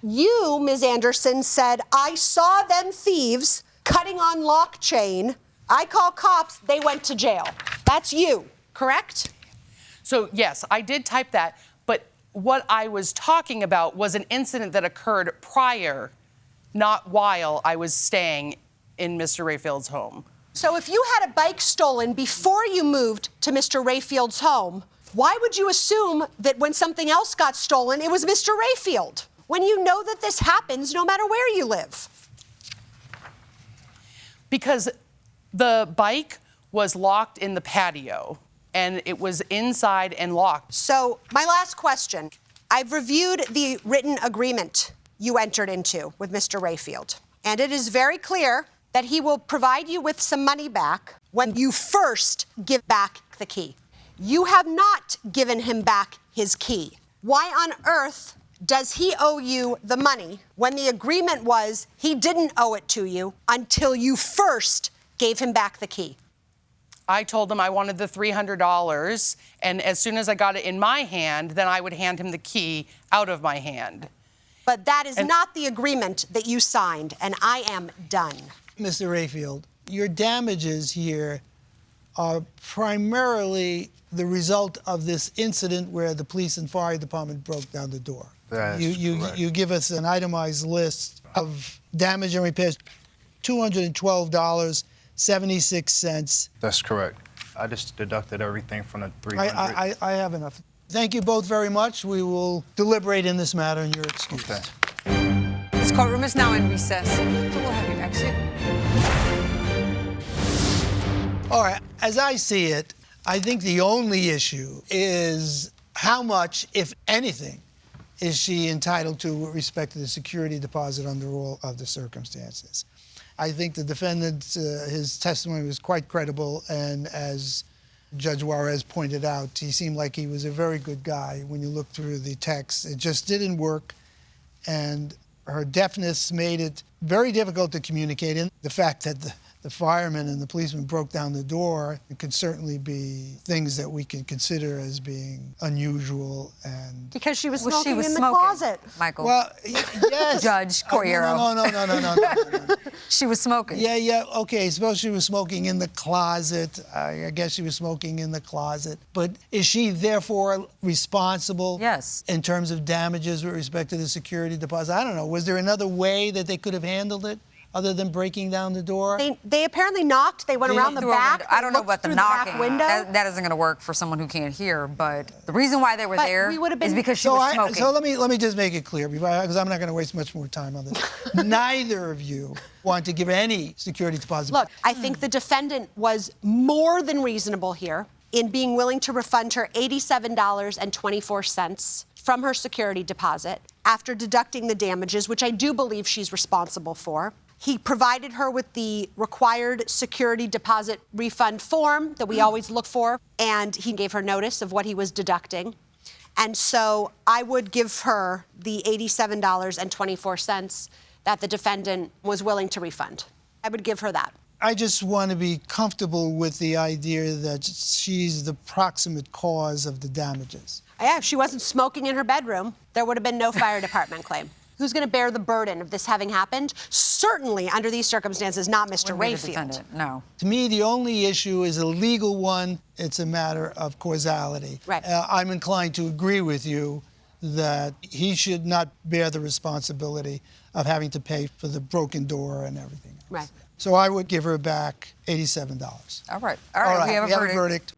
You, Ms. Anderson, said, I saw them thieves cutting on lock chain. I call cops, they went to jail. That's you, correct? So, yes, I did type that, but what I was talking about was an incident that occurred prior, not while I was staying in Mr. Rayfield's home. So if you had a bike stolen before you moved to Mr. Rayfield's home, why would you assume that when something else got stolen, it was Mr. Rayfield, when you know that this happens no matter where you live? Because the bike was locked in the patio, and it was inside and locked. So my last question. I've reviewed the written agreement you entered into with Mr. Rayfield, and it is very clear that he will provide you with some money back when you first give back the key. You have not given him back his key. Why on earth does he owe you the money when the agreement was he didn't owe it to you until you first gave him back the key? I told him I wanted the $300, and as soon as I got it in my hand, then I would hand him the key out of my hand. But that is not the agreement that you signed, and I am done. Mr. Rayfield, your damages here are primarily the result of this incident where the police and fire department broke down the door. You give us an itemized list of damage and repairs, $212.76. That's correct. I just deducted everything from the 300. I have enough. Thank you both very much. We will deliberate in this matter and you're excused. Okay. This courtroom is now in recess. So we'll have you exit. All right, as I see it, I think the only issue is how much, if anything, is she entitled to with respect to the security deposit under all of the circumstances. I think the defendant, his testimony was quite credible, and as Judge Juarez pointed out, he seemed like he was a very good guy when you look through the text. It just didn't work, and her deafness made it very difficult to communicate. And the fact that the firemen and the policemen broke down the door, it could certainly be things that we can consider as being unusual and... Because she was Well, smoking she was in the smoking, closet. Michael. Well, yes. Judge Corriero. No. She was smoking. Yeah, okay, suppose she was smoking in the closet. I guess she was smoking in the closet. But is she therefore responsible? Yes. In terms of damages with respect to the security deposit? I don't know. Was there another way that they could have handled it other than breaking down the door? They apparently knocked. They went around the back. I don't know about the knocking. Back window. That isn't going to work for someone who can't hear. But the reason why they were there is because she was smoking. So let me just make it clear, because I'm not going to waste much more time on this. Neither of you want to give any security deposit. Look, I think the defendant was more than reasonable here in being willing to refund her $87.24 from her security deposit after deducting the damages, which I do believe she's responsible for. He provided her with the required security deposit refund form that we always look for, and he gave her notice of what he was deducting. And so I would give her the $87.24 that the defendant was willing to refund. I would give her that. I just want to be comfortable with the idea that she's the proximate cause of the damages. Yeah, if she wasn't smoking in her bedroom, there would have been no fire department claim. Who's going to bear the burden of this having happened? Certainly, under these circumstances, not Mr. Rayfield. No. To me, the only issue is a legal one. It's a matter of causality. Right. I'm inclined to agree with you that he should not bear the responsibility of having to pay for the broken door and everything else. Right. So I would give her back $87. All right. We have a verdict.